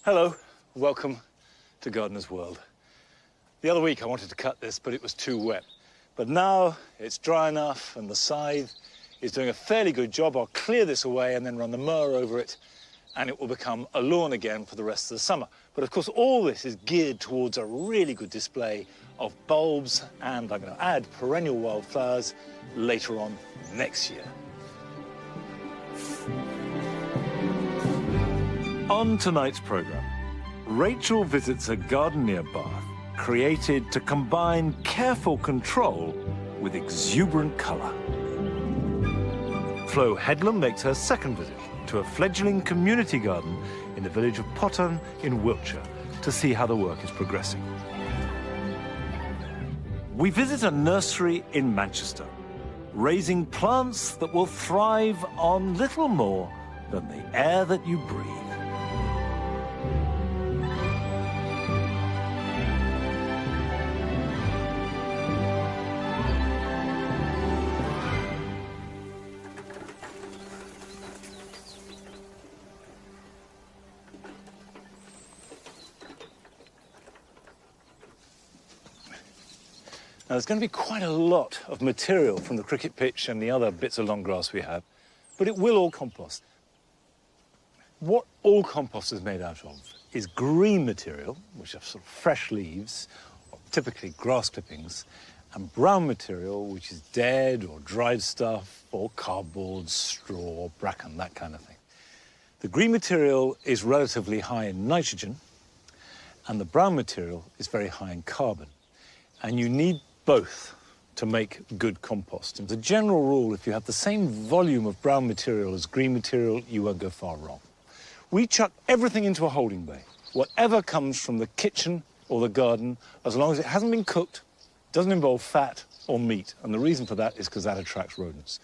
Hello, welcome to Gardener's World. The other week I wanted to cut this, but it was too wet. But now it's dry enough and the scythe is doing a fairly good job. I'll clear this away and then run the mower over it, and it will become a lawn again for the rest of the summer. But of course, all this is geared towards a really good display of bulbs, and I'm going to add perennial wildflowers later on next year. On tonight's programme, Rachel visits a garden near Bath, created to combine careful control with exuberant colour. Flo Headlam makes her second visit to a fledgling community garden in the village of Potton in Wiltshire to see how the work is progressing. We visit a nursery in Manchester, raising plants that will thrive on little more than the air that you breathe. Now, there's going to be quite a lot of material from the cricket pitch and the other bits of long grass we have, but it will all compost. What all compost is made out of is green material, which are sort of fresh leaves, or typically grass clippings, and brown material, which is dead or dried stuff, or cardboard, straw, bracken, that kind of thing. The green material is relatively high in nitrogen, and the brown material is very high in carbon. And you need both to make good compost. As a general rule, if you have the same volume of brown material as green material, you won't go far wrong. We chuck everything into a holding bay. Whatever comes from the kitchen or the garden, as long as it hasn't been cooked, doesn't involve fat or meat. And the reason for that is because that attracts rodents.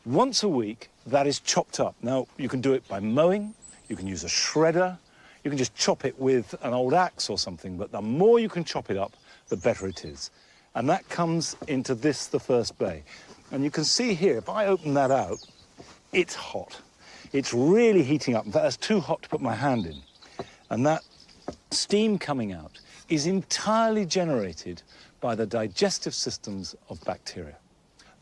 Once a week, that is chopped up. Now, you can do it by mowing, you can use a shredder, you can just chop it with an old axe or something, but the more you can chop it up, the better it is. And that comes into this, the first bay. And you can see here, if I open that out, it's hot. It's really heating up. In fact, it's too hot to put my hand in. And that steam coming out is entirely generated by the digestive systems of bacteria.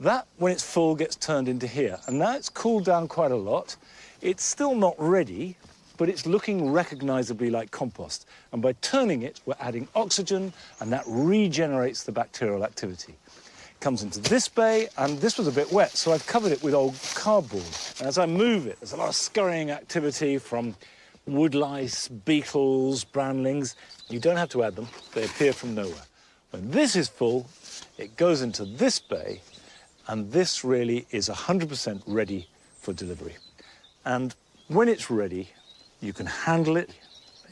That, when it's full, gets turned into here. And now it's cooled down quite a lot. It's still not ready, but it's looking recognizably like compost. And by turning it, we're adding oxygen, and that regenerates the bacterial activity. It comes into this bay, and this was a bit wet, so I've covered it with old cardboard. And as I move it, there's a lot of scurrying activity from woodlice, beetles, brownlings. You don't have to add them. They appear from nowhere. When this is full, it goes into this bay, and this really is 100% ready for delivery. And when it's ready, you can handle it.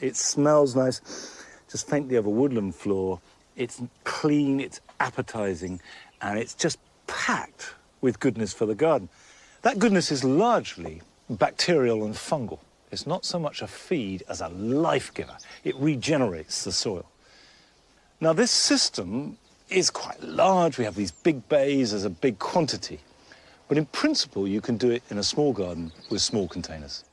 It smells nice, just faintly over woodland floor. It's clean, it's appetizing, and it's just packed with goodness for the garden. That goodness is largely bacterial and fungal. It's not so much a feed as a life giver. It regenerates the soil. Now, this system is quite large. We have these big bays as a big quantity. But in principle, you can do it in a small garden with small containers.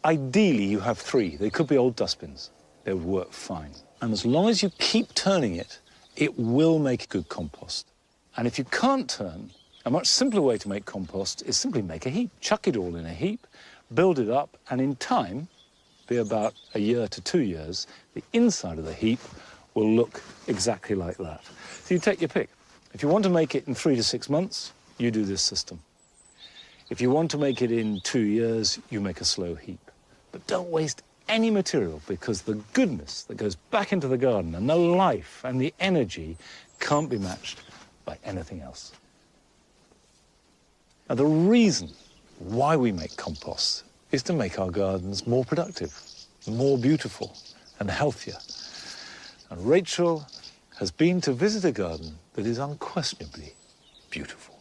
Ideally, you have 3. They could be old dustbins. They would work fine. And as long as you keep turning it, it will make good compost. And if you can't turn, a much simpler way to make compost is simply make a heap. Chuck it all in a heap, build it up, and in time, be about a year to 2 years, the inside of the heap will look exactly like that. So you take your pick. If you want to make it in 3 to 6 months, you do this system. If you want to make it in 2 years, you make a slow heap. But don't waste any material, because the goodness that goes back into the garden and the life and the energy can't be matched by anything else. Now, the reason why we make compost is to make our gardens more productive, more beautiful and healthier. And Rachel has been to visit a garden that is unquestionably beautiful.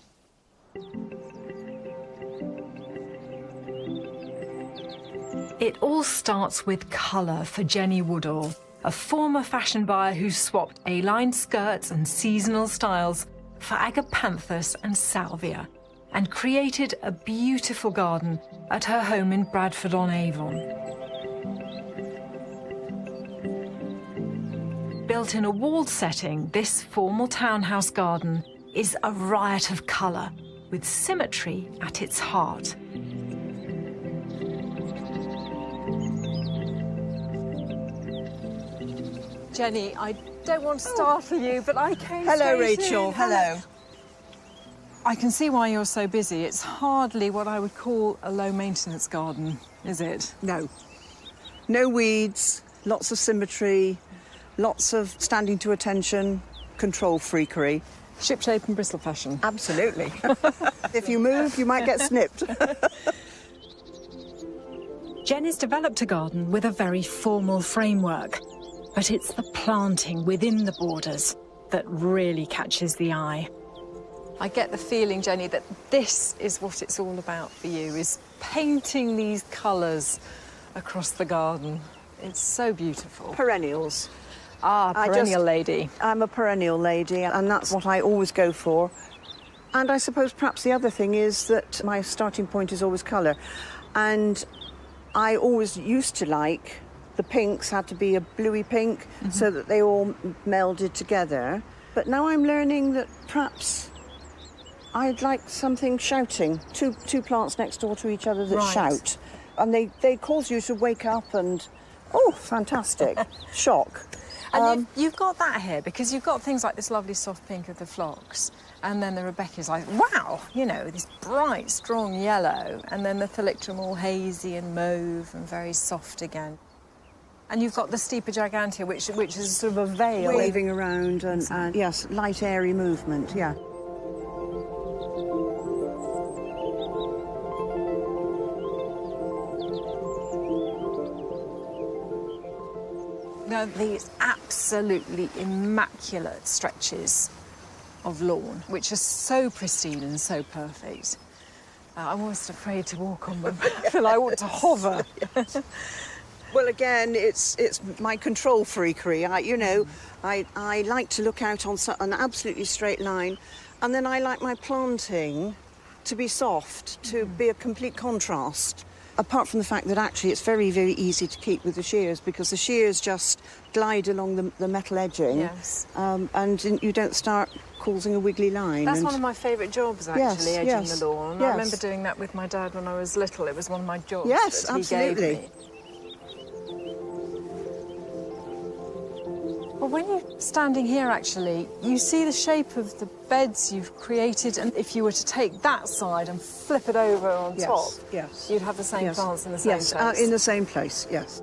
It all starts with colour for Jenny Woodall, a former fashion buyer who swapped A-line skirts and seasonal styles for agapanthus and salvia, and created a beautiful garden at her home in Bradford on Avon. Built in a walled setting, this formal townhouse garden is a riot of colour, with symmetry at its heart. Jenny, I don't want to startle you, but I came Hello, straight Rachel. in. Hello. I can see why you're so busy. It's hardly what I would call a low-maintenance garden, is it? No. No weeds, lots of symmetry, lots of standing to attention, control freakery. Shipshape and bristle fashion. Absolutely. If you move, you might get snipped. Jen has developed a garden with a very formal framework, but it's the planting within the borders that really catches the eye. I get the feeling, Jenny, that this is what it's all about for you, is painting these colours across the garden. It's so beautiful. Perennials. Ah, perennial lady. I'm a perennial lady, and that's what I always go for. And I suppose perhaps the other thing is that my starting point is always colour. And I always used to like the pinks had to be a bluey pink so that they all melded together. But now I'm learning that perhaps I'd like something shouting. Two plants next door to each other that shout. And they cause you to wake up and, oh, fantastic, shock. And you've got that here, because you've got things like this lovely soft pink of the phlox, and then the Rebecca's like, wow, you know, this bright, strong yellow, and then the Thalictrum all hazy and mauve and very soft again. And you've got the Steepa gigantea, which is sort of a veil. Waving around and yes, light, airy movement, yeah. Now, these absolutely immaculate stretches of lawn, which are so pristine and so perfect. I'm almost afraid to walk on them. I feel I want to hover. Well, again, it's my control freakery. I like to look out on an absolutely straight line, and then I like my planting to be soft, to be a complete contrast. Apart from the fact that actually it's very, very easy to keep with the shears, because the shears just glide along the metal edging. Yes. And you don't start causing a wiggly line. That's one of my favourite jobs, actually, edging the lawn. Yes. I remember doing that with my dad when I was little. It was one of my jobs Yes, that he absolutely. gave me. Well, when you're standing here, actually, you see the shape of the beds you've created, and if you were to take that side and flip it over on top, you'd have the same plants in the same place. Yes, in the same place, yes.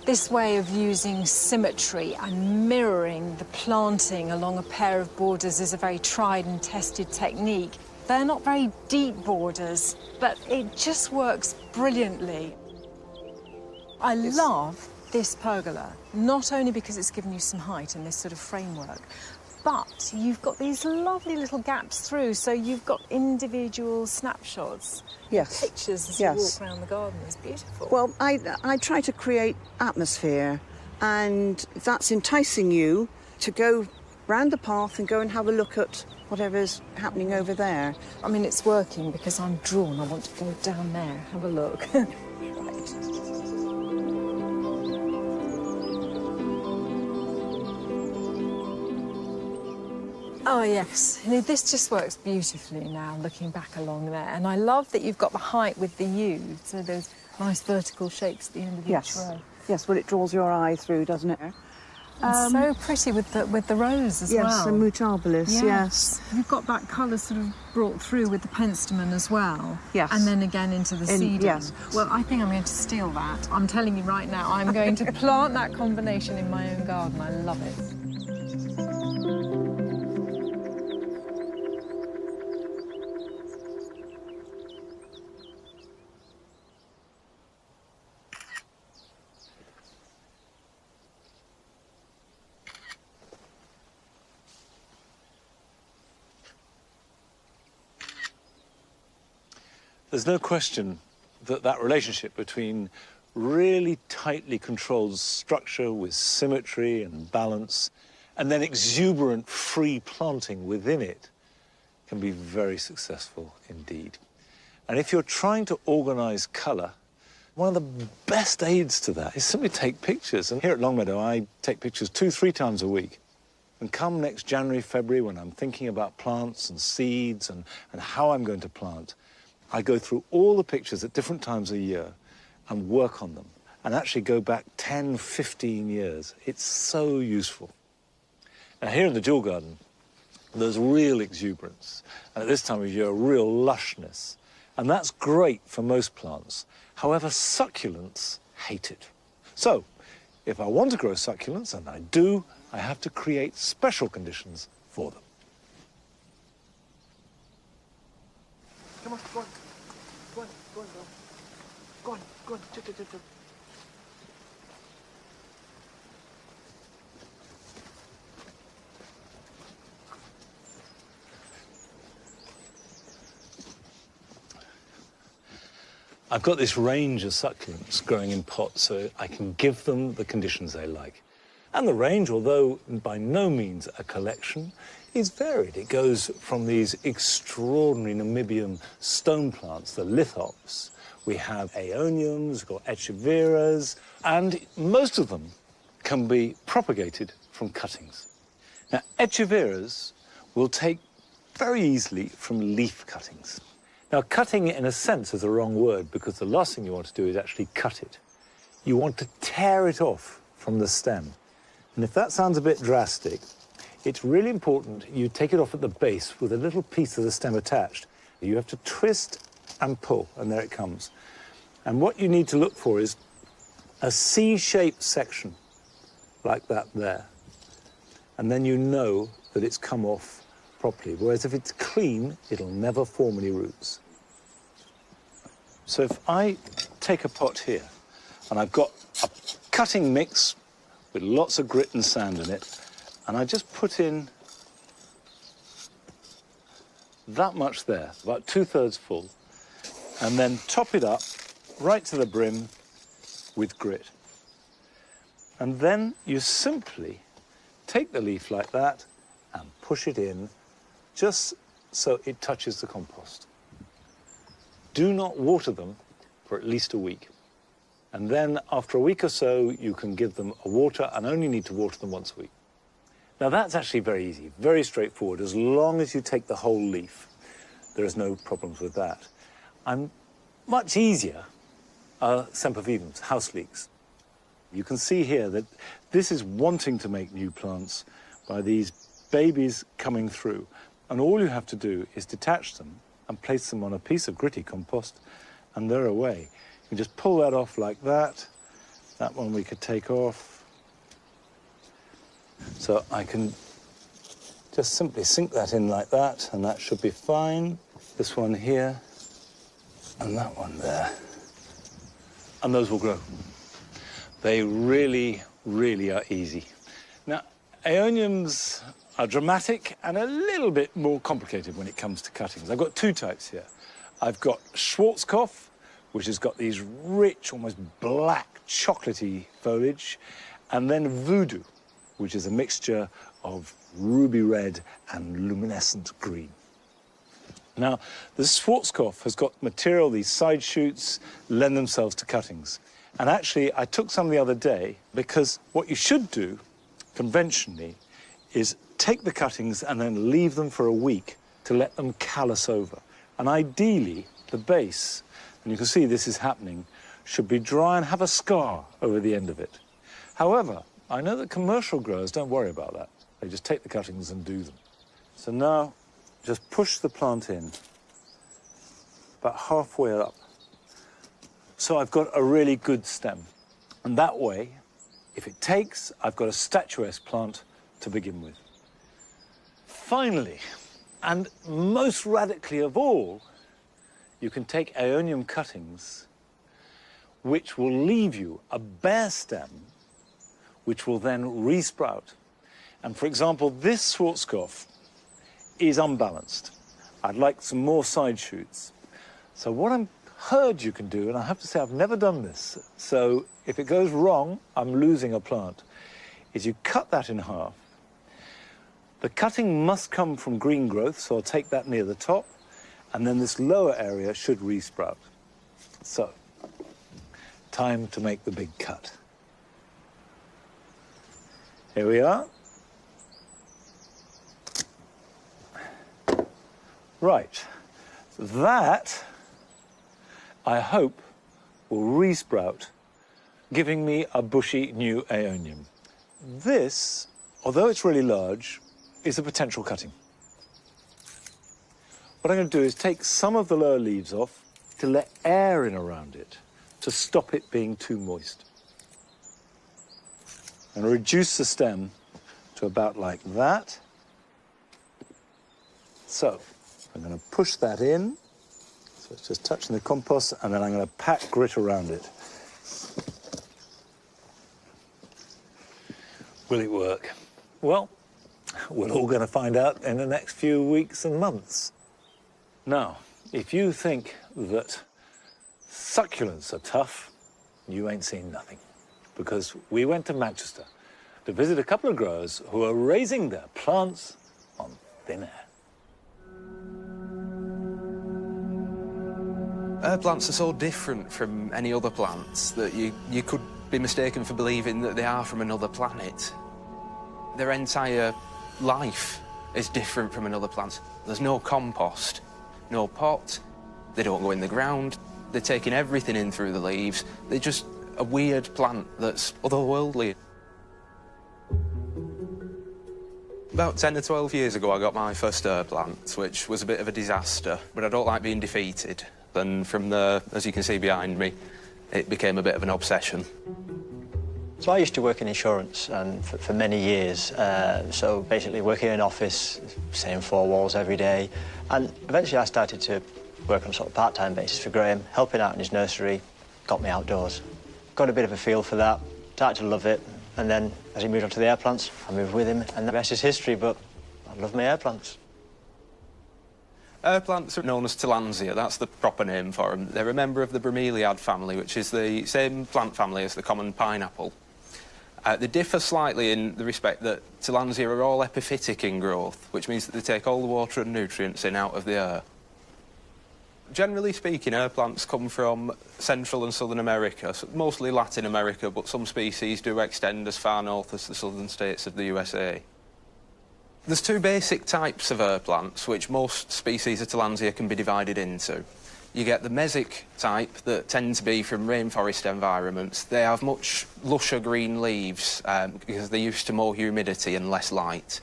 This way of using symmetry and mirroring the planting along a pair of borders is a very tried and tested technique. They're not very deep borders, but it just works brilliantly. I love this pergola, not only because it's given you some height in this sort of framework, but you've got these lovely little gaps through, so you've got individual snapshots, pictures as you walk around the garden. It's beautiful. Well, I try to create atmosphere, and that's enticing you to go round the path and go and have a look at whatever's happening over there. I mean, it's working because I'm drawn. I want to go down there, have a look. Right. Oh, yes. You know, this just works beautifully now, looking back along there. And I love that you've got the height with the U, so there's nice vertical shapes at the end of each row. Yes, well, it draws your eye through, doesn't it? And so pretty with the rose as well. Yes, the mutabilis, yes. You've got that colour sort of brought through with the penstemon as well. Yes. And then again into the sedum. Yes. Well, I think I'm going to steal that. I'm telling you right now, I'm going to plant that combination in my own garden. I love it. There's no question that that relationship between really tightly controlled structure with symmetry and balance, and then exuberant free planting within it, can be very successful indeed. And if you're trying to organize colour, One of the best aids to that is simply take pictures. And here at Longmeadow, I take pictures 2-3 times a week. And come next January, February, when I'm thinking about plants and seeds and how I'm going to plant, I go through all the pictures at different times a year and work on them, and actually go back 10, 15 years. It's so useful. Now, here in the Jewel Garden, there's real exuberance, and at this time of year, real lushness. And that's great for most plants. However, succulents hate it. So, if I want to grow succulents, and I do, I have to create special conditions for them. Come on, go on. Go on, go on, go on. Go on, go on. Chip, chip, chip, chip. I've got this range of succulents growing in pots, so I can give them the conditions they like. And the range, although by no means a collection, is varied. It goes from these extraordinary Namibian stone plants, the lithops. We have aeoniums, we've got echeveras, and most of them can be propagated from cuttings. Now, echeveras will take very easily from leaf cuttings. Now, cutting, in a sense, is the wrong word, because the last thing you want to do is actually cut it. You want to tear it off from the stem. And if that sounds a bit drastic, it's really important you take it off at the base with a little piece of the stem attached. You have to twist and pull, and there it comes. And what you need to look for is a C-shaped section, like that there. And then you know that it's come off properly, whereas if it's clean, it'll never form any roots. So if I take a pot here, and I've got a cutting mix with lots of grit and sand in it, and I just put in that much there, about 2/3 full, and then top it up right to the brim with grit. And then you simply take the leaf like that and push it in just so it touches the compost. Do not water them for at least a week. And then after a week or so, you can give them a water, and only need to water them once a week. Now, that's actually very easy, very straightforward. As long as you take the whole leaf, there is no problems with that. And much easier are sempervivums, house leeks. You can see here that this is wanting to make new plants by these babies coming through. And all you have to do is detach them and place them on a piece of gritty compost, and they're away. You can just pull that off like that. That one we could take off. So I can just simply sink that in like that, and that should be fine. This one here, and that one there. And those will grow. They really, really are easy. Now, aeoniums are dramatic and a little bit more complicated when it comes to cuttings. I've got two types here. I've got Schwarzkopf, which has got these rich, almost black, chocolatey foliage, and then Voodoo, which is a mixture of ruby red and luminescent green. Now, the Schwarzkopf has got material, these side shoots lend themselves to cuttings. And actually, I took some the other day, because what you should do, conventionally, is take the cuttings and then leave them for a week to let them callus over. And ideally, the base, and you can see this is happening, should be dry and have a scar over the end of it. However, I know that commercial growers don't worry about that. They just take the cuttings and do them. So now, just push the plant in, about halfway up. So I've got a really good stem. And that way, if it takes, I've got a statuesque plant to begin with. Finally, and most radically of all, you can take aeonium cuttings, which will leave you a bare stem, which will then resprout. And for example, this Schwarzkopf is unbalanced. I'd like some more side shoots. So what I've heard you can do, and I have to say I've never done this, so if it goes wrong, I'm losing a plant, is you cut that in half. The cutting must come from green growth, so I'll take that near the top, and then this lower area should resprout. So, time to make the big cut. Here we are. Right, that, I hope, will resprout, giving me a bushy new aeonium. This, although it's really large, is a potential cutting. What I'm going to do is take some of the lower leaves off to let air in around it, to stop it being too moist. And reduce the stem to about like that. So, I'm going to push that in. So it's just touching the compost, and then I'm going to pack grit around it. Will it work? Well, we're all going to find out in the next few weeks and months. Now, if you think that succulents are tough, you ain't seen nothing. Because we went to Manchester to visit a couple of growers who are raising their plants on thin air. Herb plants are so different from any other plants that you could be mistaken for believing that they are from another planet. Their entire life is different from another plant. There's no compost, no pot, they don't go in the ground, they're taking everything in through the leaves. They're just a weird plant that's otherworldly. About 10 or 12 years ago, I got my first herb plant, which was a bit of a disaster, but I don't like being defeated. And from there, as you can see behind me, it became a bit of an obsession. So I used to work in insurance and for many years, so basically working in an office, same four walls every day, and eventually I started to work on a sort of part-time basis for Graham, helping out in his nursery, got me outdoors. Got a bit of a feel for that, started to love it, and then as he moved on to the air plants, I moved with him, and the rest is history, but I love my air plants. Herb plants are known as Tillandsia, that's the proper name for them. They're a member of the Bromeliad family, which is the same plant family as the common pineapple. They differ slightly in the respect that Tillandsia are all epiphytic in growth, which means that they take all the water and nutrients in out of the earth. Generally speaking, herb plants come from Central and Southern America, so mostly Latin America, but some species do extend as far north as the southern states of the USA. There's two basic types of herb plants, which most species of Tillandsia can be divided into. You get the mesic type that tend to be from rainforest environments. They have much lusher green leaves because they're used to more humidity and less light.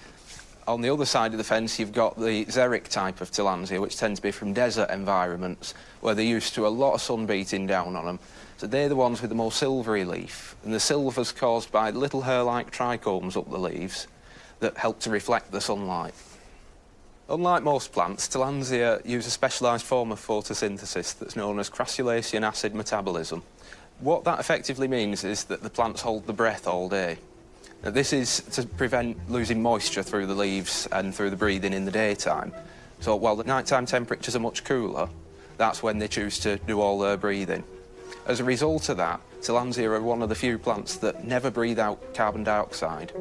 On the other side of the fence, you've got the xeric type of Tillandsia, which tend to be from desert environments, where they're used to a lot of sun beating down on them. So they're the ones with the more silvery leaf, and the silver's caused by little hair-like trichomes up the leaves that help to reflect the sunlight. Unlike most plants, Tillandsia use a specialised form of photosynthesis that's known as crassulacean acid metabolism. What that effectively means is that the plants hold the breath all day. Now, this is to prevent losing moisture through the leaves and through the breathing in the daytime. So while the nighttime temperatures are much cooler, that's when they choose to do all their breathing. As a result of that, Tillandsia are one of the few plants that never breathe out carbon dioxide.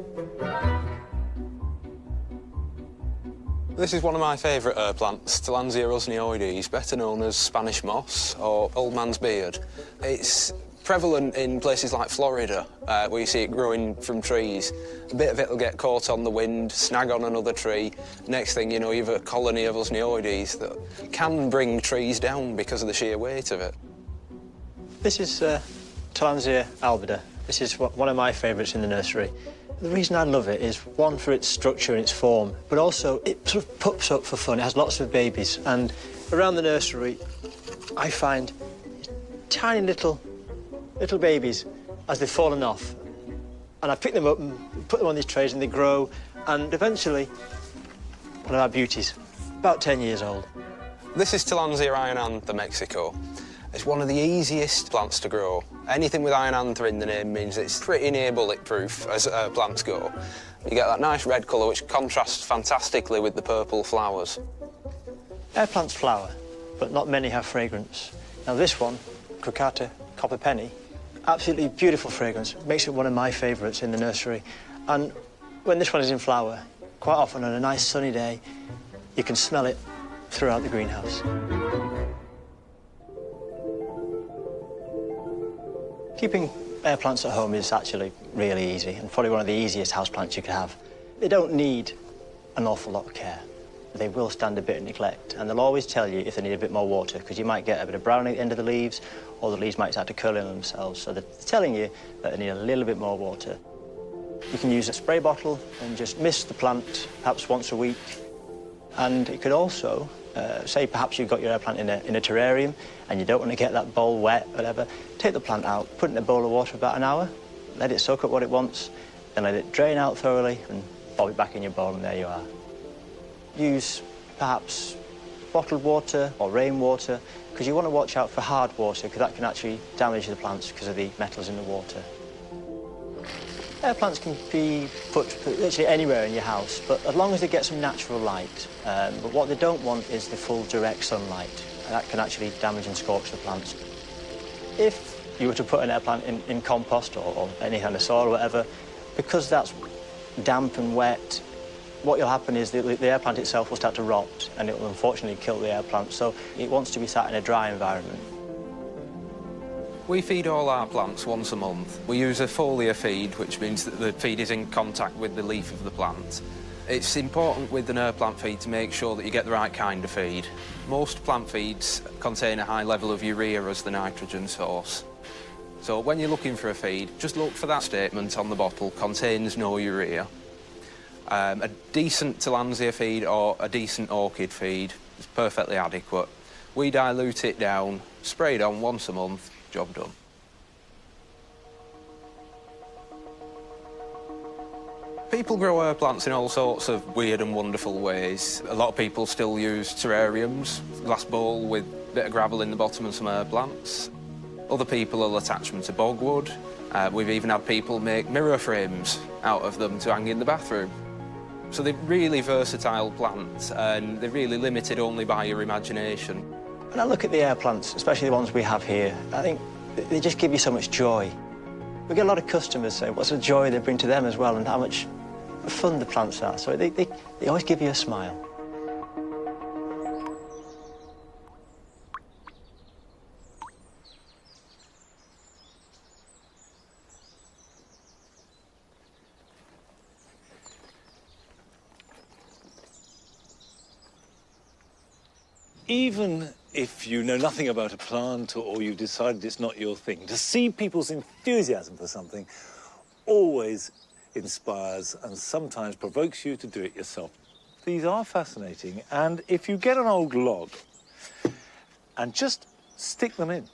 This is one of my favourite herb plants, Tillandsia usneoides, better known as Spanish moss or old man's beard. It's prevalent in places like Florida, where you see it growing from trees. A bit of it will get caught on the wind, snag on another tree. Next thing you know, you've a colony of usneoides that can bring trees down because of the sheer weight of it. This is Tillandsia albida. This is one of my favourites in the nursery. The reason I love it is, one, for its structure and its form, but also it sort of pups up for fun. It has lots of babies, and around the nursery I find tiny little babies as they've fallen off. And I pick them up and put them on these trays and they grow, and eventually, one of our beauties, about 10 years old. This is Tillandsia ionantha Mexico. It's one of the easiest plants to grow. Anything with ionantha in the name means it's pretty near bulletproof as plants go. You get that nice red colour which contrasts fantastically with the purple flowers. Air plants flower, but not many have fragrance. Now this one, Crocata copperpenny, absolutely beautiful fragrance. Makes it one of my favourites in the nursery. And when this one is in flower, quite often on a nice sunny day, you can smell it throughout the greenhouse. Keeping air plants at home is actually really easy and probably one of the easiest house plants you could have. They don't need an awful lot of care. They will stand a bit of neglect, and they'll always tell you if they need a bit more water, because you might get a bit of brown at the end of the leaves, or the leaves might start to curl in themselves. So they're telling you that they need a little bit more water. You can use a spray bottle and just mist the plant perhaps once a week. And it could also, say perhaps you've got your air plant in a terrarium and you don't want to get that bowl wet, whatever, take the plant out, put it in a bowl of water for about an hour, let it soak up what it wants, then let it drain out thoroughly and bob it back in your bowl, and there you are. Use perhaps bottled water or rainwater, because you want to watch out for hard water, because that can actually damage the plants because of the metals in the water. Air plants can be put literally anywhere in your house, but as long as they get some natural light. But what they don't want is the full direct sunlight. That can actually damage and scorch the plants. If you were to put an air plant in compost or any kind of soil or whatever, because that's damp and wet, what will happen is the air plant itself will start to rot, and it will unfortunately kill the air plant. So it wants to be sat in a dry environment. We feed all our plants once a month. We use a foliar feed, which means that the feed is in contact with the leaf of the plant. It's important with an air plant feed to make sure that you get the right kind of feed. Most plant feeds contain a high level of urea as the nitrogen source. So when you're looking for a feed, just look for that statement on the bottle, contains no urea. A decent Tillandsia feed or a decent orchid feed is perfectly adequate. We dilute it down, spray it on once a month, job done. People grow air plants in all sorts of weird and wonderful ways. A lot of people still use terrariums, glass bowl with a bit of gravel in the bottom and some air plants. Other people will attach them to bogwood. We've even had people make mirror frames out of them to hang in the bathroom. So they're really versatile plants, and they're really limited only by your imagination. When I look at the air plants, especially the ones we have here, I think they just give you so much joy. We get a lot of customers saying what's the joy they bring to them as well, and how much fun the plants are. So they always give you a smile. Even if you know nothing about a plant or you've decided it's not your thing, to see people's enthusiasm for something always inspires and sometimes provokes you to do it yourself. These are fascinating, and if you get an old log and just stick them in,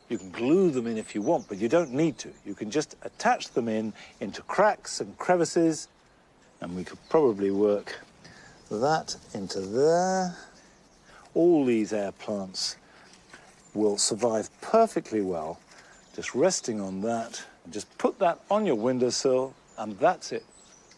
you can glue them in if you want, but you don't need to. You can just attach them into cracks and crevices, and we could probably work that into there. All these air plants will survive perfectly well, just resting on that. And just put that on your windowsill, and that's it.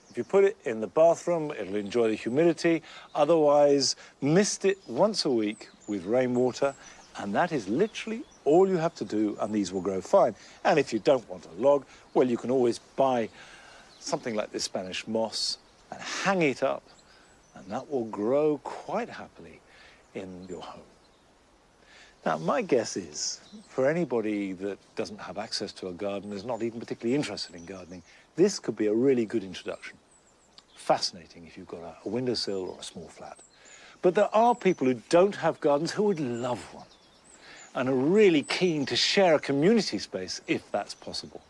If you put it in the bathroom, it'll enjoy the humidity. Otherwise, mist it once a week with rainwater, and that is literally all you have to do, and these will grow fine. And if you don't want a log, well, you can always buy something like this Spanish moss and hang it up, and that will grow quite happily in your home. Now, my guess is, for anybody that doesn't have access to a garden, is not even particularly interested in gardening, this could be a really good introduction. Fascinating if you've got a windowsill or a small flat. But there are people who don't have gardens who would love one and are really keen to share a community space if that's possible.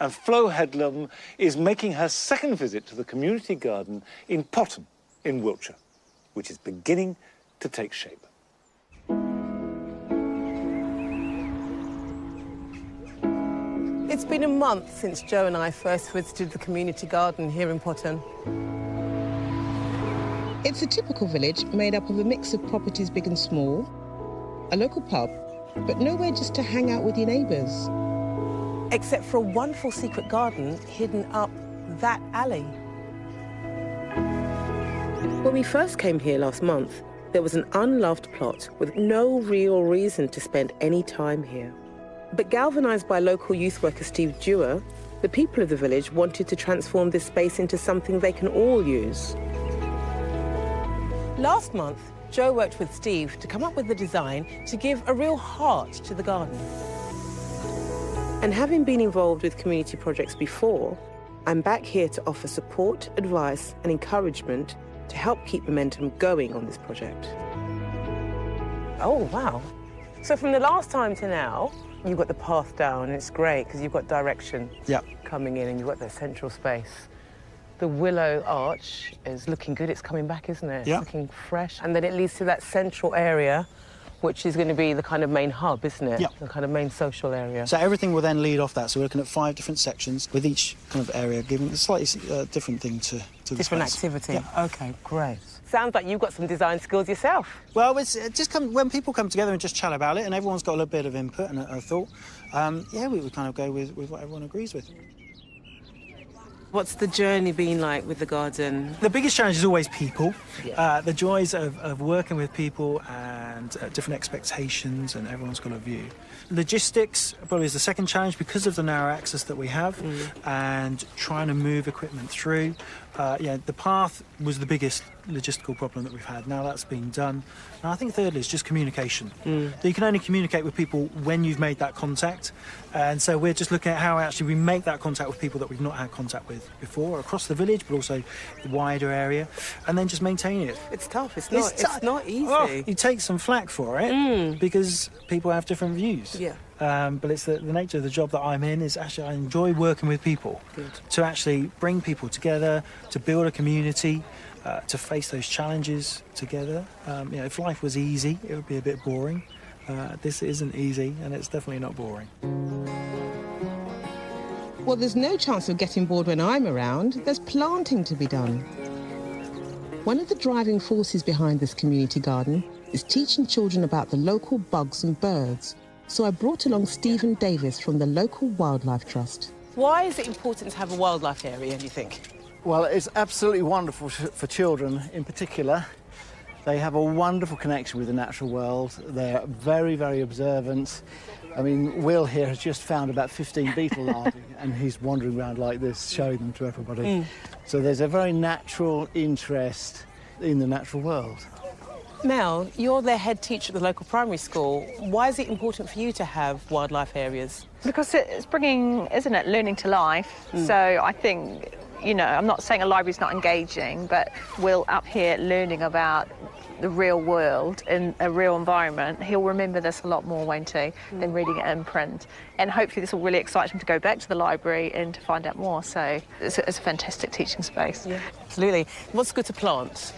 And Flo Headlam is making her second visit to the community garden in Potton in Wiltshire, which is beginning to take shape. It's been a month since Joe and I first visited the community garden here in Potton. It's a typical village made up of a mix of properties big and small, a local pub, but nowhere just to hang out with your neighbours. Except for a wonderful secret garden hidden up that alley. When we first came here last month, there was an unloved plot with no real reason to spend any time here. But galvanised by local youth worker Steve Dewar, the people of the village wanted to transform this space into something they can all use. Last month, Joe worked with Steve to come up with the design to give a real heart to the garden. And having been involved with community projects before, I'm back here to offer support, advice and encouragement to help keep momentum going on this project. Oh, wow. So from the last time to now, you've got the path down, and it's great because you've got direction coming in and you've got the central space. The willow arch is looking good. It's coming back, isn't it? Yeah. It's looking fresh. And then it leads to that central area, which is going to be the kind of main hub, isn't it? Yeah. The kind of main social area. So everything will then lead off that. So we're looking at 5 different sections, with each kind of area giving a slightly different thing to the Different space. activity. Yeah. OK, great. Sounds like you've got some design skills yourself. Well, it just when people come together and just chat about it, and everyone's got a little bit of input and a thought, yeah, we would kind of go with what everyone agrees with. What's the journey been like with the garden? The biggest challenge is always people. Yeah. The joys of working with people and different expectations, and everyone's got a view. Logistics probably is the second challenge because of the narrow access that we have and trying to move equipment through. Yeah, the path was the biggest logistical problem that we've had. Now that's been done. And I think thirdly is just communication. You can only communicate with people when you've made that contact. And so we're just looking at how actually we make that contact with people that we've not had contact with before across the village, but also the wider area, and then just maintaining it. It's tough. It's not easy. Oh, you take some flack for it because people have different views. Yeah. But it's the nature of the job that I'm in is actually I enjoy working with people. Good. To actually bring people together, to build a community, to face those challenges together. You know, if life was easy, it would be a bit boring. This isn't easy, and it's definitely not boring. Well, there's no chance of getting bored when I'm around. There's planting to be done. One of the driving forces behind this community garden is teaching children about the local bugs and birds. So I brought along Stephen Davis from the local Wildlife Trust. Why is it important to have a wildlife area, do you think? Well, it's absolutely wonderful for children in particular. They have a wonderful connection with the natural world. They're very, very observant. I mean, Will here has just found about 15 beetle larvae and he's wandering around like this, showing them to everybody. So there's a very natural interest in the natural world. Mel, you're the head teacher at the local primary school. Why is it important for you to have wildlife areas? Because it's bringing, isn't it, learning to life. So I think, you know, I'm not saying a library's not engaging, but Will up here learning about the real world in a real environment, he'll remember this a lot more, won't he, than reading it in print. And hopefully this will really excite him to go back to the library and to find out more. So it's a fantastic teaching space. Yeah, absolutely. What's good to plant?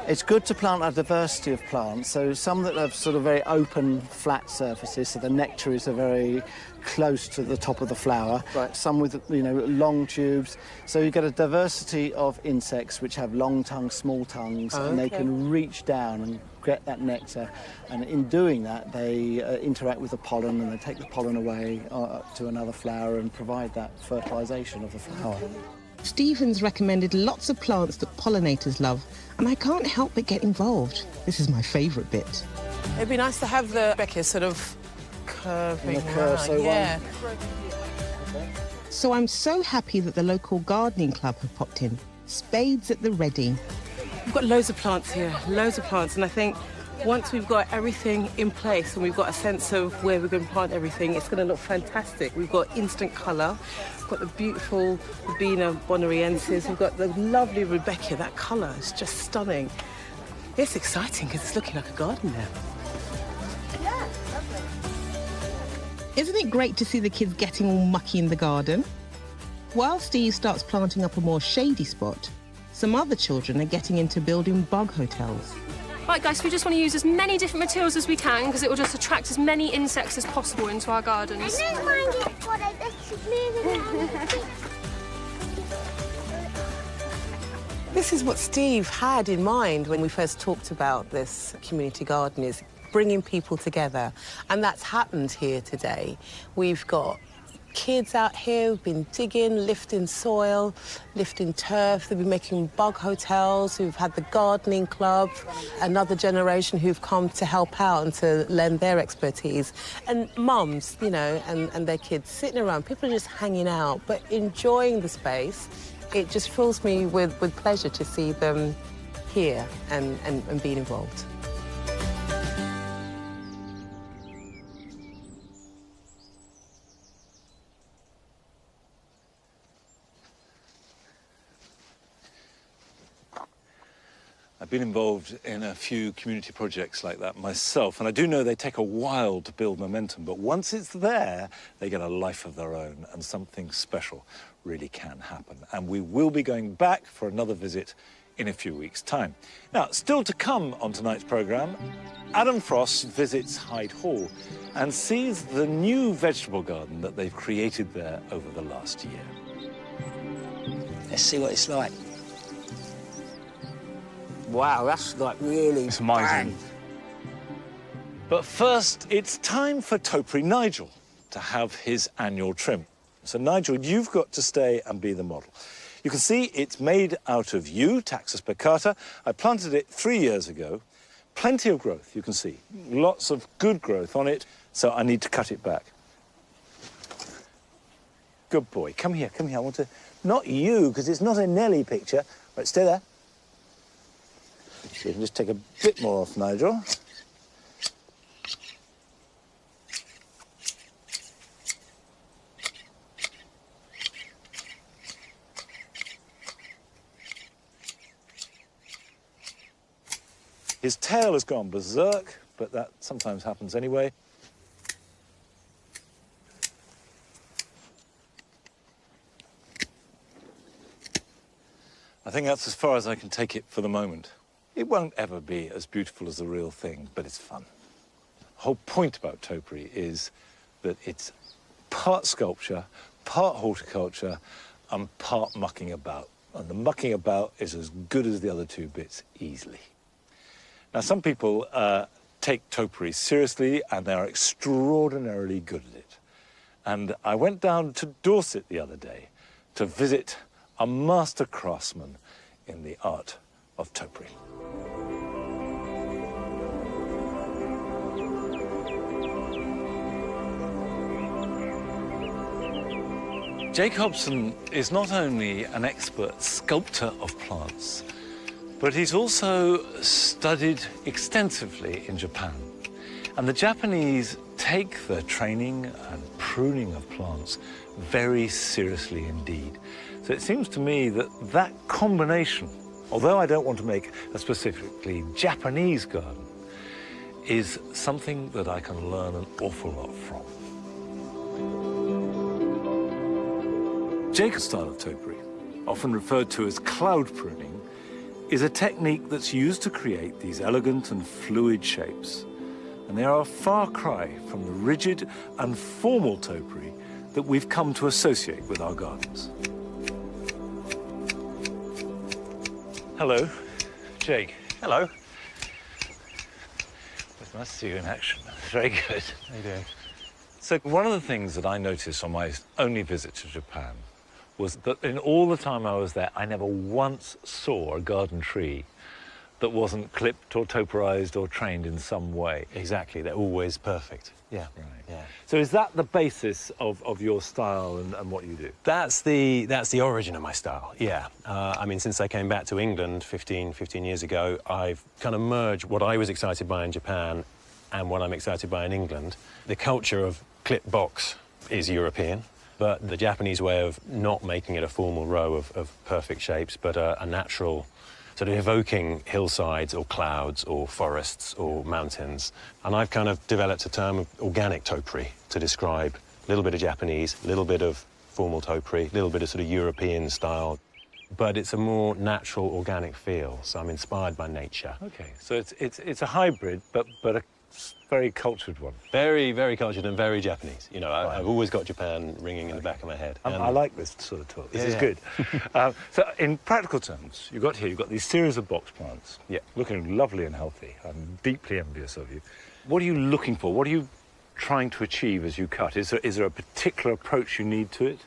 It's good to plant a diversity of plants, so some that have sort of very open, flat surfaces, so the nectaries are very close to the top of the flower. Right. Some with, you know, long tubes. So you get a diversity of insects which have long tongues, small tongues, and they can reach down and get that nectar. And in doing that, they interact with the pollen and they take the pollen away to another flower and provide that fertilisation of the flower. Stephen's recommended lots of plants that pollinators love, and I can't help but get involved. This is my favourite bit. It'd be nice to have the Becky sort of curving curve, so yeah. So I'm so happy that the local gardening club have popped in. Spades at the ready. We've got loads of plants here, loads of plants, and I think once we've got everything in place and we've got a sense of where we're going to plant everything, it's going to look fantastic. We've got instant colour, we've got the beautiful Rubina bonariensis, we've got the lovely Rebecca, that colour is just stunning. It's exciting because it's looking like a garden now. Isn't it great to see the kids getting all mucky in the garden? While Steve starts planting up a more shady spot, some other children are getting into building bug hotels. Right, guys, we just want to use as many different materials as we can because it will just attract as many insects as possible into our gardens. This is what Steve had in mind when we first talked about this community garden, is bringing people together. And that's happened here today. We've got kids out here who've been digging, lifting soil, lifting turf. They've been making bug hotels. We've had the gardening club, another generation who've come to help out and to lend their expertise. And mums, you know, and their kids sitting around. People are just hanging out, but enjoying the space. It just fills me with pleasure to see them here and being involved. I've been involved in a few community projects like that myself, and I do know they take a while to build momentum, but once it's there, they get a life of their own, and something special really can happen. And we will be going back for another visit in a few weeks' time. Now, still to come on tonight's programme, Adam Frost visits Hyde Hall and sees the new vegetable garden that they've created there over the last year. Let's see what it's like. Wow, that's like really... It's amazing. Bang. But first, it's time for Topiary Nigel to have his annual trim. So, Nigel, you've got to stay and be the model. You can see it's made out of yew, Taxus baccata. I planted it 3 years ago. Plenty of growth, you can see. Lots of good growth on it, so I need to cut it back. Good boy. Come here, come here. I want to... Not you, because it's not a Nelly picture. Right, stay there. So you can just take a bit more off, Nigel. His tail has gone berserk, but that sometimes happens anyway. I think that's as far as I can take it for the moment. It won't ever be as beautiful as the real thing, but it's fun. The whole point about topiary is that it's part sculpture, part horticulture, and part mucking about. And the mucking about is as good as the other two bits easily. Now, some people take topiary seriously, and they are extraordinarily good at it. And I went down to Dorset the other day to visit a master craftsman in the art of topiary. Jake Hobson is not only an expert sculptor of plants, but he's also studied extensively in Japan. And the Japanese take the training and pruning of plants very seriously indeed. So it seems to me that that combination, although I don't want to make a specifically Japanese garden, is something that I can learn an awful lot from. Jake's style of topiary, often referred to as cloud pruning, is a technique that's used to create these elegant and fluid shapes. And they are a far cry from the rigid and formal topiary that we've come to associate with our gardens. Hello, Jake. Hello. It's nice to see you in action. Very good. How you doing? So one of the things that I noticed on my only visit to Japan was that in all the time I was there, I never once saw a garden tree that wasn't clipped or topiarized or trained in some way. Exactly, they're always perfect. Yeah. Right. Yeah. So is that the basis of your style and what you do? That's the origin of my style, yeah. I mean, since I came back to England 15 years ago, I've kind of merged what I was excited by in Japan and what I'm excited by in England. The culture of clip box is European, but the Japanese way of not making it a formal row of perfect shapes, but a natural, sort of evoking hillsides or clouds or forests or mountains. And I've kind of developed a term of organic topiary to describe a little bit of Japanese, a little bit of formal topiary, a little bit of sort of European style, but it's a more natural, organic feel. So I'm inspired by nature. Okay, so it's a hybrid, but a very cultured one. Very, very cultured and very Japanese. You know, I've always got Japan ringing in the back of my head. I like this sort of talk. This is good. So in practical terms, you've got these series of box plants. Yeah. Looking lovely and healthy. I'm deeply envious of you. What are you looking for? What are you trying to achieve as you cut? Is there a particular approach you need to it?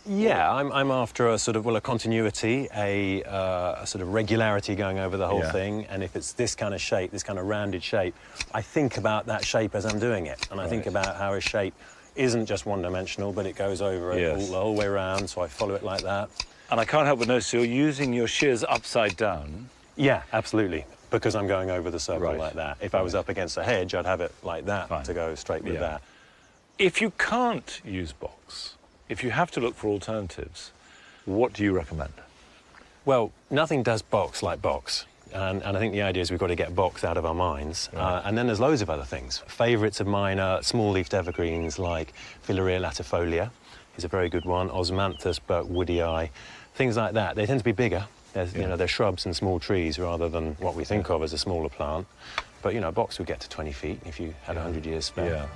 Yeah, I'm after a sort of, well, a continuity, a sort of regularity going over the whole thing. And if it's this kind of shape, this kind of rounded shape, I think about that shape as I'm doing it. And I think about how a shape isn't just one-dimensional, but it goes over it the whole way around, so I follow it like that. And I can't help but notice you're using your shears upside down. Yeah, absolutely, because I'm going over the circle like that. If I was up against a hedge, I'd have it like that to go straight with that. If you can't use box, if you have to look for alternatives, what do you recommend? Well, nothing does box like box. And I think the idea is we've got to get box out of our minds. Right. And then there's loads of other things. Favourites of mine are small-leafed evergreens like Wiltshire latifolia is a very good one, Osmanthus burke-woodii, things like that. They tend to be bigger. You know, they're shrubs and small trees rather than what we think of as a smaller plant. But, you know, a box would get to 20 feet if you had 100 years spare. Yeah.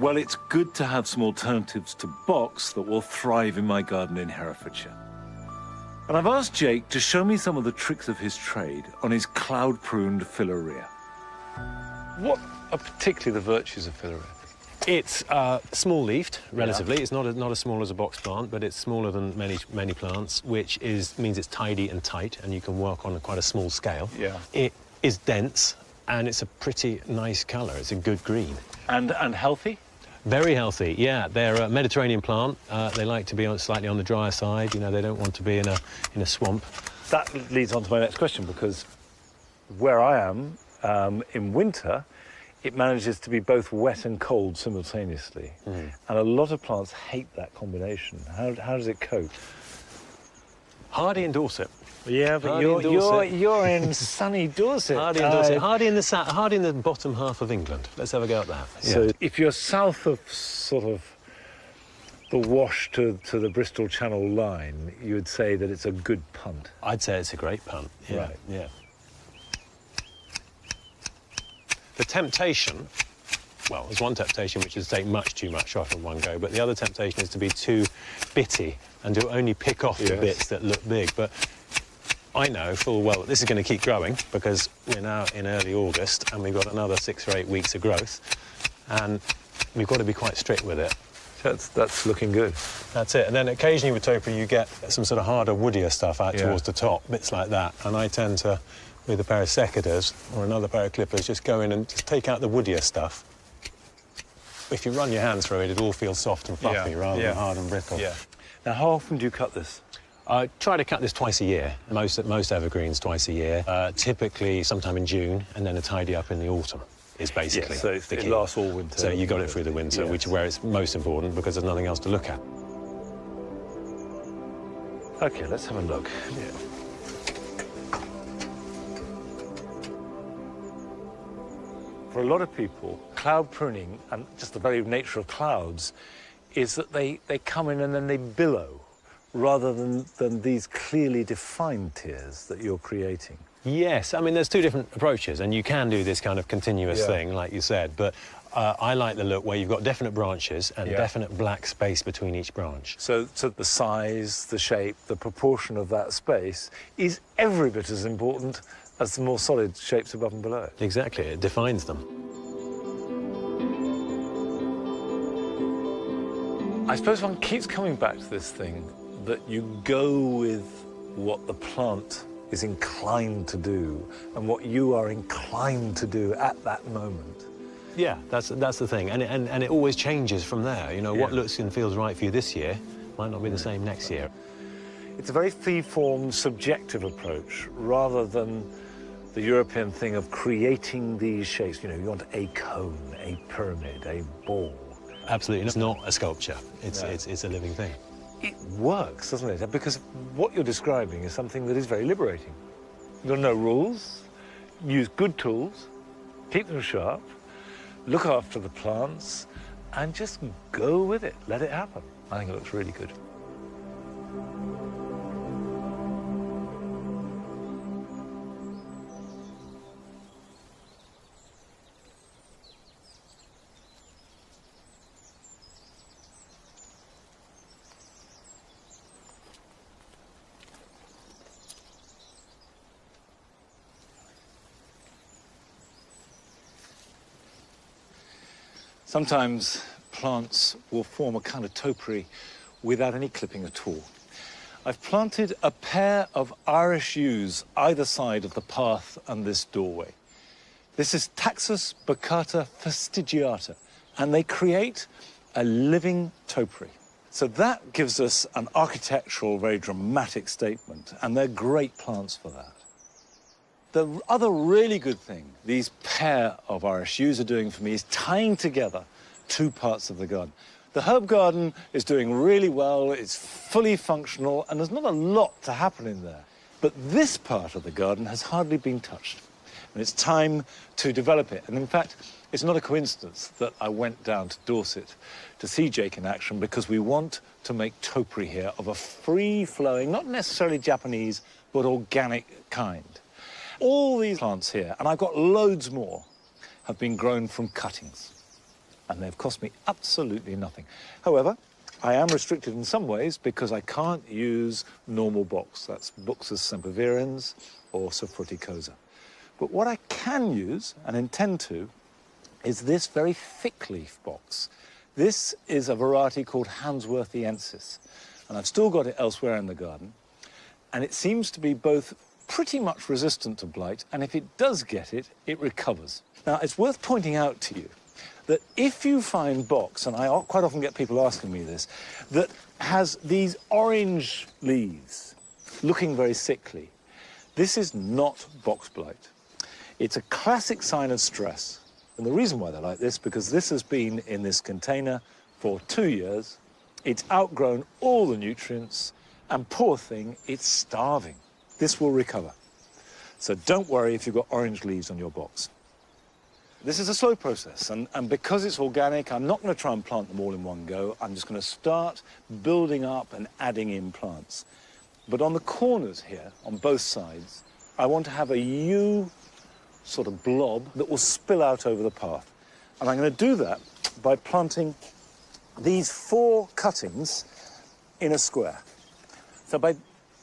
Well, it's good to have some alternatives to box that will thrive in my garden in Herefordshire. And I've asked Jake to show me some of the tricks of his trade on his cloud-pruned Wiltshire. What are particularly the virtues of Wiltshire? It's small-leafed, relatively. It's not as small as a box plant, but it's smaller than many plants, which means it's tidy and tight, and you can work on quite a small scale. Yeah. It is dense, and it's a pretty nice colour. It's a good green. And healthy? Very healthy, yeah. They're a Mediterranean plant. They like to be slightly on the drier side. You know, they don't want to be in a swamp. That leads on to my next question, because where I am, in winter, it manages to be both wet and cold simultaneously. And a lot of plants hate that combination. How does it cope? Hardy in Dorset. Yeah, but you're in sunny Dorset. Hardy in Dorset. Hardy in the bottom half of England. Let's have a go at that. So yeah. If you're south of sort of the Wash to the Bristol Channel line, you would say that it's a good punt. I'd say it's a great punt. Yeah. Right. Yeah. The temptation, well, there's one temptation which is to take much too much off in one go, but the other temptation is to be too bitty and to only pick off the bits that look big. But I know full well that this is going to keep growing because we're now in early August and we've got another 6 or 8 weeks of growth, and we've got to be quite strict with it. That's looking good. That's it. And then occasionally with topiary you get some sort of harder, woodier stuff out towards the top, bits like that. And I tend to, with a pair of secateurs or another pair of clippers, just go in and just take out the woodier stuff. If you run your hands through it, it all feels soft and fluffy rather than hard and brittle. Yeah. Now, how often do you cut this? I try to cut this twice a year. Most evergreens twice a year. Typically sometime in June, and then a tidy up in the autumn is basically so the key. It lasts all winter. So you got it through the winter, which is where it's most important because there's nothing else to look at. OK, let's have a look. Yeah. For a lot of people, cloud pruning, and just the very nature of clouds, is that they come in and then they billow, rather than these clearly defined tiers that you're creating. Yes, I mean, there's two different approaches, and you can do this kind of continuous thing, like you said, but I like the look where you've got definite branches and definite black space between each branch. So the size, the shape, the proportion of that space is every bit as important as the more solid shapes above and below it. Exactly, it defines them. I suppose one keeps coming back to this thing that you go with what the plant is inclined to do and what you are inclined to do at that moment. Yeah, that's the thing, and it always changes from there. You know, what looks and feels right for you this year might not be the same next year. It's a very free-form, subjective approach, rather than the European thing of creating these shapes. You know, you want a cone, a pyramid, a ball. Absolutely, it's not a sculpture. It's a living thing. It works, doesn't it? Because what you're describing is something that is very liberating. There are no rules. Use good tools, keep them sharp, look after the plants, and just go with it. Let it happen. I think it looks really good. Sometimes plants will form a kind of topiary without any clipping at all. I've planted a pair of Irish yews either side of the path and this doorway. This is Taxus baccata fastigiata, and they create a living topiary. So that gives us an architectural, very dramatic statement, and they're great plants for that. The other really good thing these pair of Irish yews are doing for me is tying together two parts of the garden. The herb garden is doing really well, it's fully functional, and there's not a lot to happen in there. But this part of the garden has hardly been touched. And it's time to develop it. And in fact, it's not a coincidence that I went down to Dorset to see Jake in action, because we want to make topiary here of a free-flowing, not necessarily Japanese, but organic kind. All these plants here, and I've got loads more, have been grown from cuttings. And they've cost me absolutely nothing. However, I am restricted in some ways because I can't use normal box. That's Buxus sempervirens or Sophruticosa. But what I can use, and intend to, is this very thick leaf box. This is a variety called Hansworthiensis, and I've still got it elsewhere in the garden. And it seems to be both pretty much resistant to blight, and if it does get it, it recovers. Now, it's worth pointing out to you that if you find box, and I quite often get people asking me this, that has these orange leaves looking very sickly, this is not box blight. It's a classic sign of stress. And the reason why they're like this, because this has been in this container for 2 years, it's outgrown all the nutrients, and poor thing, it's starving. This will recover. So don't worry if you've got orange leaves on your box. This is a slow process, and because it's organic, I'm not going to try and plant them all in one go. I'm just going to start building up and adding in plants. But on the corners here, on both sides, I want to have a U sort of blob that will spill out over the path. And I'm going to do that by planting these 4 cuttings in a square. So by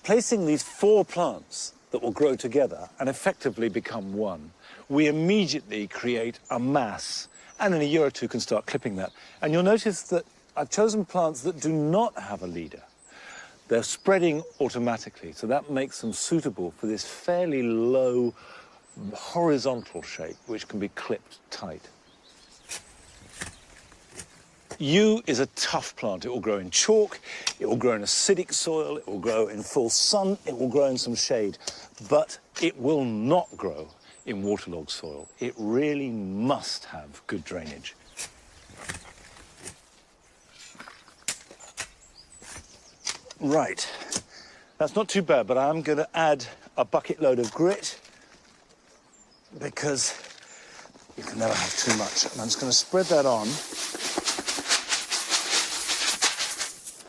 placing these 4 plants that will grow together and effectively become one, we immediately create a mass, and in a year or two can start clipping that. And you'll notice that I've chosen plants that do not have a leader. They're spreading automatically, so that makes them suitable for this fairly low horizontal shape, which can be clipped tight. Yew is a tough plant. It will grow in chalk, it will grow in acidic soil, it will grow in full sun, it will grow in some shade, but it will not grow in waterlogged soil. It really must have good drainage. Right, that's not too bad, but I'm going to add a bucket load of grit because you can never have too much. And I'm just going to spread that on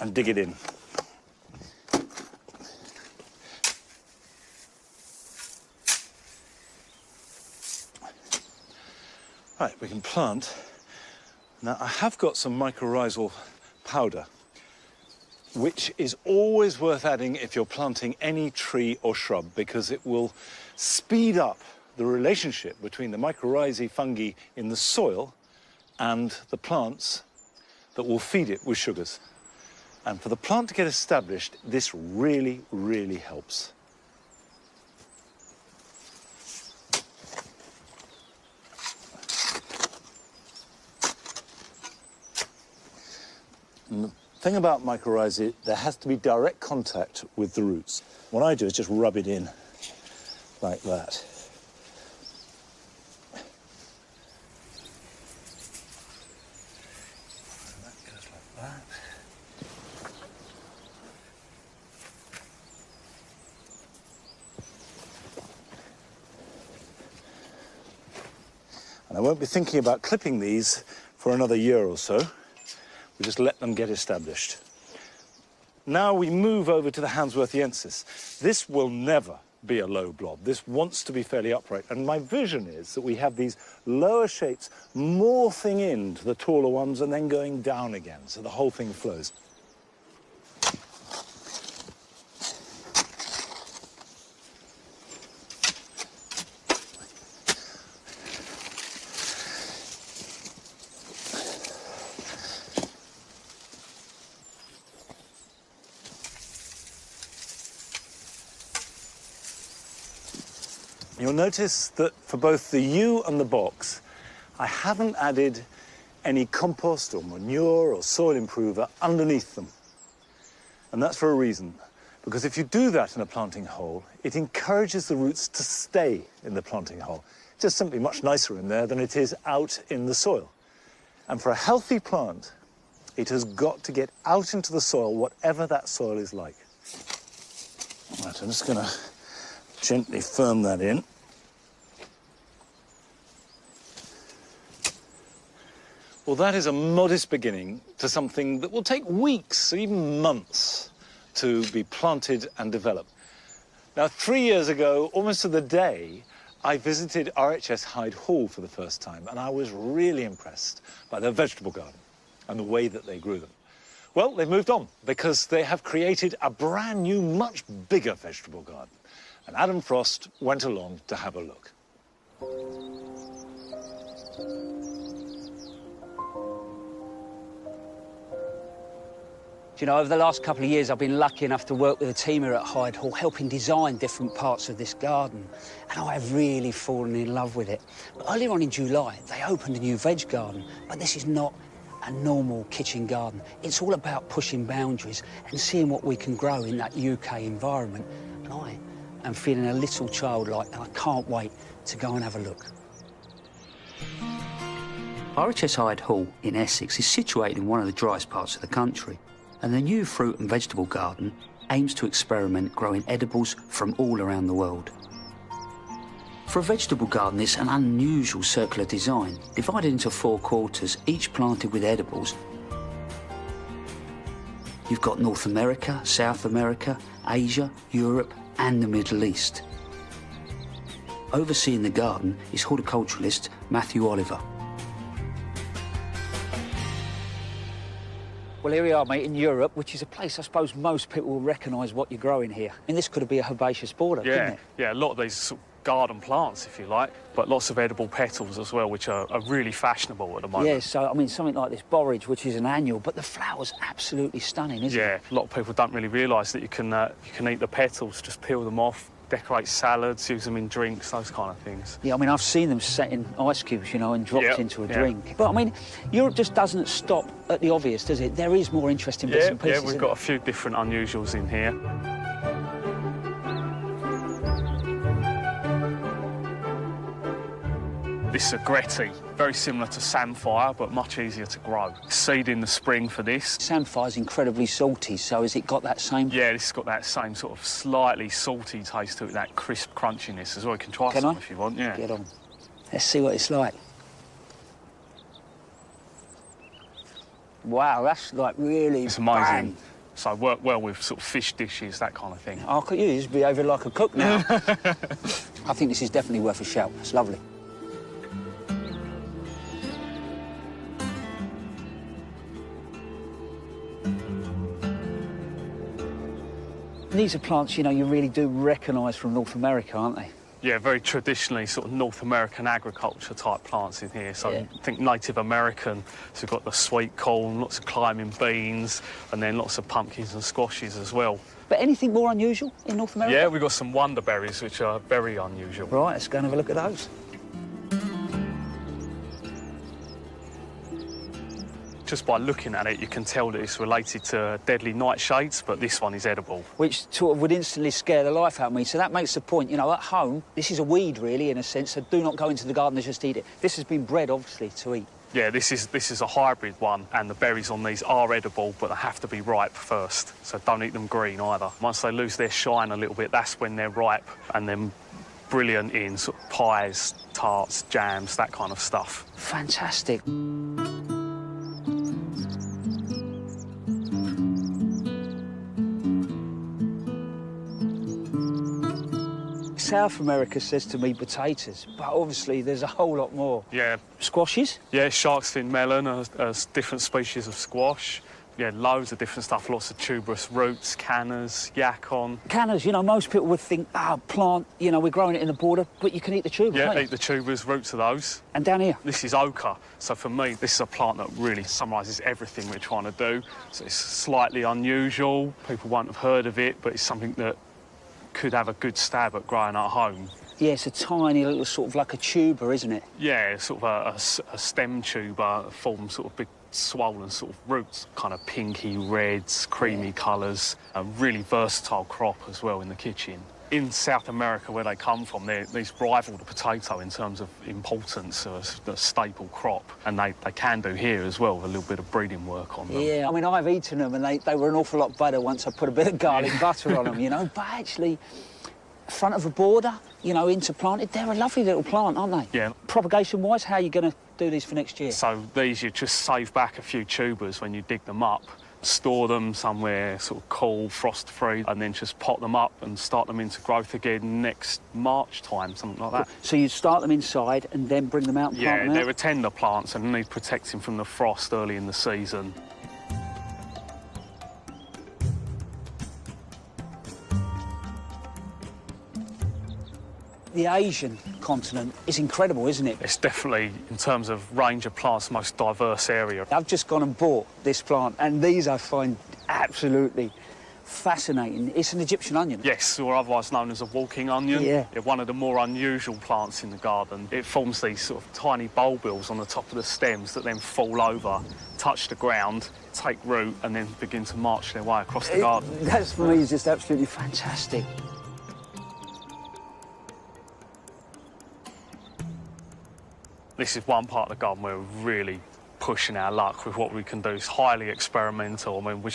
and dig it in. Right, we can plant. Now, I have got some mycorrhizal powder, which is always worth adding if you're planting any tree or shrub, because it will speed up the relationship between the mycorrhizae fungi in the soil and the plants that will feed it with sugars. And for the plant to get established, this really, really helps. And the thing about mycorrhizae, there has to be direct contact with the roots. What I do is just rub it in like that. And that goes like that. And I won't be thinking about clipping these for another year or so. We just let them get established. Now we move over to the Hansworthiensis. This will never be a low blob. This wants to be fairly upright. And my vision is that we have these lower shapes morphing into the taller ones and then going down again, so the whole thing flows. You'll notice that for both the yew and the box, I haven't added any compost or manure or soil improver underneath them. And that's for a reason, because if you do that in a planting hole, it encourages the roots to stay in the planting hole. It's just simply much nicer in there than it is out in the soil. And for a healthy plant, it has got to get out into the soil, whatever that soil is like. Right, I'm just going to gently firm that in. Well, that is a modest beginning to something that will take weeks, even months, to be planted and developed. Now, 3 years ago, almost to the day, I visited RHS Hyde Hall for the first time, and I was really impressed by their vegetable garden and the way that they grew them. Well, they've moved on because they have created a brand new, much bigger vegetable garden. And Adam Frost went along to have a look. You know, over the last couple of years, I've been lucky enough to work with a team here at Hyde Hall, helping design different parts of this garden. And I have really fallen in love with it. But earlier on in July, they opened a new veg garden. But this is not a normal kitchen garden. It's all about pushing boundaries and seeing what we can grow in that UK environment. And I am feeling a little childlike, and I can't wait to go and have a look. RHS Hyde Hall in Essex is situated in one of the driest parts of the country. And the new fruit and vegetable garden aims to experiment growing edibles from all around the world. For a vegetable garden, it's an unusual circular design, divided into 4 quarters, each planted with edibles. You've got North America, South America, Asia, Europe, and the Middle East. Overseeing the garden is horticulturalist Matthew Oliver. Well, here we are, mate, in Europe, which is a place I suppose most people will recognise what you're growing here. I mean, this could be a herbaceous border, couldn't it? Yeah, a lot of these sort of garden plants, if you like, but lots of edible petals as well, which are really fashionable at the moment. Yeah, so, I mean, something like this borage, which is an annual, but the flower's absolutely stunning, isn't it? Yeah, a lot of people don't really realise that you can eat the petals, just peel them off, decorate salads, use them in drinks, those kind of things. Yeah, I mean, I've seen them set in ice cubes, you know, and dropped into a drink. But, I mean, Europe just doesn't stop at the obvious, does it? There is more interesting bits and pieces. Yeah, we've got a few different unusuals in here. This is agretti, very similar to samphire, but much easier to grow. Seed in the spring for this. Samphire's incredibly salty, so has it got that same... Yeah, this has got that same sort of slightly salty taste to it, that crisp crunchiness as well. You can try some if you want, yeah. Get on. Let's see what it's like. Wow, that's like really... It's amazing. Bang. So work well with sort of fish dishes, that kind of thing. Oh, look at you, you're behaving like a cook now. I think this is definitely worth a shout. It's lovely. These are plants, you know, you really do recognise from North America, aren't they? Yeah, very traditionally sort of North American agriculture type plants in here. So I think Native American, so we've got the sweet corn, lots of climbing beans, and then lots of pumpkins and squashes as well. But anything more unusual in North America? Yeah, we've got some wonderberries, which are very unusual. Right, let's go and have a look at those. Just by looking at it, you can tell that it's related to deadly nightshades, but this one is edible. Which sort of would instantly scare the life out of me. So that makes the point, you know, at home, this is a weed, really, in a sense, so do not go into the garden and just eat it. This has been bred, obviously, to eat. Yeah, this is a hybrid one, and the berries on these are edible, but they have to be ripe first, so don't eat them green either. Once they lose their shine a little bit, that's when they're ripe, and then brilliant in sort of pies, tarts, jams, that kind of stuff. Fantastic. South America says to me potatoes, but obviously there's a whole lot more. Yeah. Squashes? Yeah, shark's fin melon, a different species of squash. Yeah, loads of different stuff, lots of tuberous roots, cannas, yacon. Cannas, you know, most people would think, plant, you know, we're growing it in the border, but you can eat the tubers, Yeah, can't eat the tubers, roots of those. And down here? This is ochre. So for me, this is a plant that really summarises everything we're trying to do. So it's slightly unusual, people won't have heard of it, but it's something that could have a good stab at growing at home. Yeah, it's a tiny little sort of like a tuber, isn't it? Yeah, sort of a stem tuber forms sort of big swollen sort of roots, kind of pinky reds, creamy colours. A really versatile crop as well in the kitchen. In South America, where they come from, these rival the potato in terms of importance as the staple crop, and they can do here as well with a little bit of breeding work on them. Yeah, I mean, I've eaten them, and they were an awful lot better once I put a bit of garlic butter on them, you know. But actually, front of a border, you know, interplanted. They're a lovely little plant, aren't they? Yeah. Propagation-wise, how are you going to do these for next year? So these, you just save back a few tubers when you dig them up, store them somewhere sort of cool, frost-free, and then just pot them up and start them into growth again next March time, something like that. So you start them inside and then bring them out and plant them out? Yeah, they're tender plants and need protecting from the frost early in the season. The Asian continent is incredible, isn't it? It's definitely, in terms of range of plants, the most diverse area. I've just gone and bought this plant, and these I find absolutely fascinating. It's an Egyptian onion. Yes, or otherwise known as a walking onion. Yeah. They're one of the more unusual plants in the garden. It forms these sort of tiny bulbils on the top of the stems that then fall over, touch the ground, take root, and then begin to march their way across the garden. That's, for me, is just absolutely fantastic. This is one part of the garden where we're really pushing our luck with what we can do. It's highly experimental. I mean, we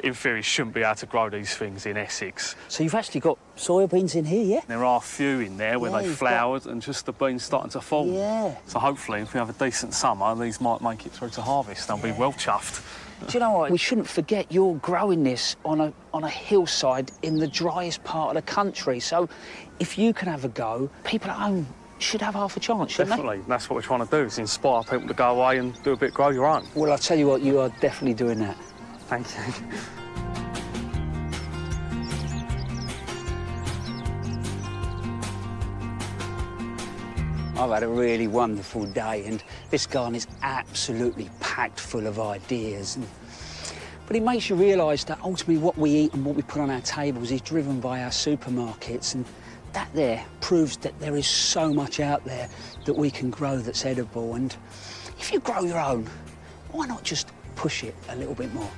in theory shouldn't be able to grow these things in Essex. So you've actually got soybeans in here, yeah? There are a few in there where they flowered and just the beans starting to fall. Yeah. So hopefully, if we have a decent summer, these might make it through to harvest. They'll be well chuffed. Do you know what? We shouldn't forget you're growing this on a hillside in the driest part of the country. So if you can have a go, people at home should have half a chance, shouldn't Definitely. That's what we're trying to do, is inspire people to go away and do a bit, grow your own. Well, I'll tell you what, you are definitely doing that. Thank you. I've had a really wonderful day, and this garden is absolutely packed full of ideas. But it makes you realise that ultimately what we eat and what we put on our tables is driven by our supermarkets, and that there proves that there is so much out there that we can grow that's edible. And if you grow your own, why not just push it a little bit more?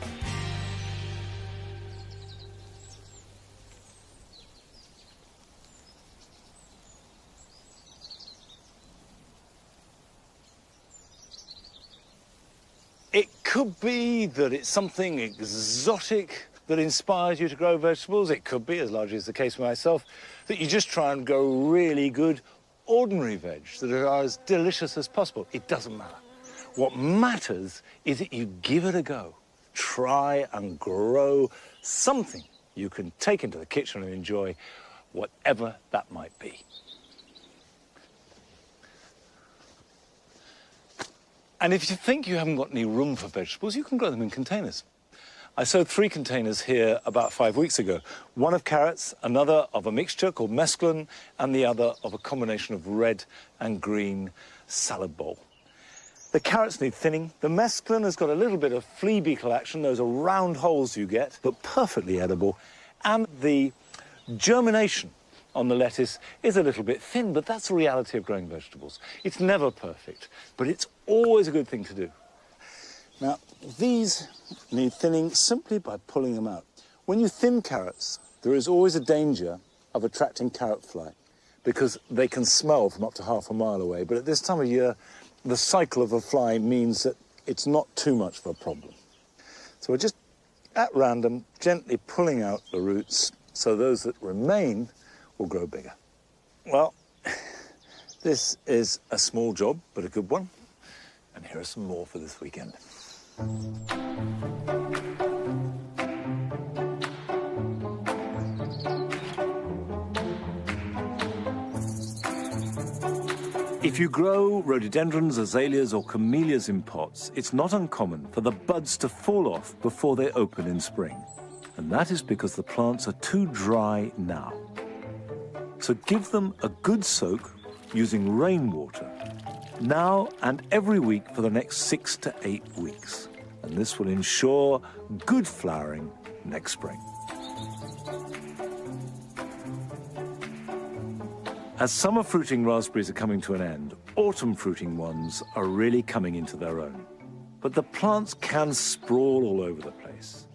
It could be that it's something exotic that inspires you to grow vegetables. It could be, as largely as the case for myself, that you just try and grow really good ordinary veg that are as delicious as possible. It doesn't matter. What matters is that you give it a go. Try and grow something you can take into the kitchen and enjoy, whatever that might be. And if you think you haven't got any room for vegetables, you can grow them in containers. I sowed 3 containers here about 5 weeks ago. One of carrots, another of a mixture called mesclun, and the other of a combination of red and green salad bowl. The carrots need thinning. The mesclun has got a little bit of flea beetle action. Those are round holes you get, but perfectly edible. And the germination on the lettuce is a little bit thin, but that's the reality of growing vegetables. It's never perfect, but it's always a good thing to do. Now, these need thinning simply by pulling them out. When you thin carrots, there is always a danger of attracting carrot fly because they can smell from up to half a mile away. But at this time of year, the cycle of a fly means that it's not too much of a problem. So we're just, at random, gently pulling out the roots so those that remain will grow bigger. Well, this is a small job, but a good one. And here are some more for this weekend. If you grow rhododendrons, azaleas or camellias in pots, it's not uncommon for the buds to fall off before they open in spring. And that is because the plants are too dry now. So give them a good soak using rainwater now and every week for the next 6 to 8 weeks. And this will ensure good flowering next spring. As summer fruiting raspberries are coming to an end, autumn fruiting ones are really coming into their own. But the plants can sprawl all over the place.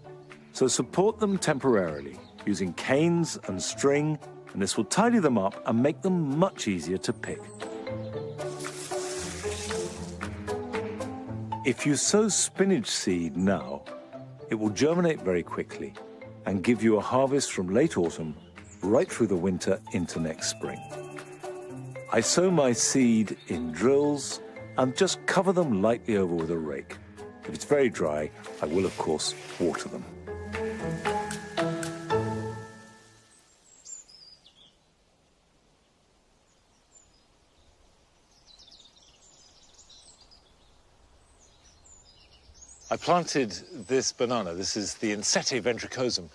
So support them temporarily using canes and string, and this will tidy them up and make them much easier to pick. If you sow spinach seed now, it will germinate very quickly and give you a harvest from late autumn right through the winter into next spring. I sow my seed in drills and just cover them lightly over with a rake. If it's very dry, I will, of course, water them. I planted this banana, this is the Insete ventricosum,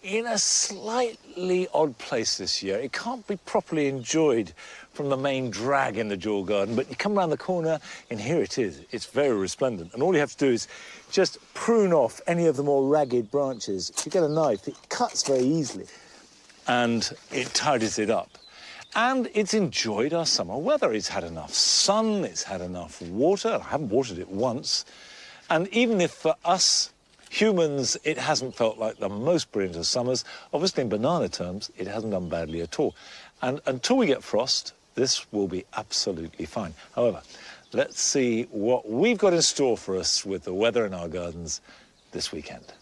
in a slightly odd place this year. It can't be properly enjoyed from the main drag in the jewel garden, but you come around the corner and here it is. It's very resplendent. And all you have to do is just prune off any of the more ragged branches. If you get a knife, it cuts very easily and it tidies it up. And it's enjoyed our summer weather. It's had enough sun, it's had enough water. I haven't watered it once. And even if for us humans it hasn't felt like the most brilliant of summers, obviously in banana terms it hasn't done badly at all. And until we get frost, this will be absolutely fine. However, let's see what we've got in store for us with the weather in our gardens this weekend.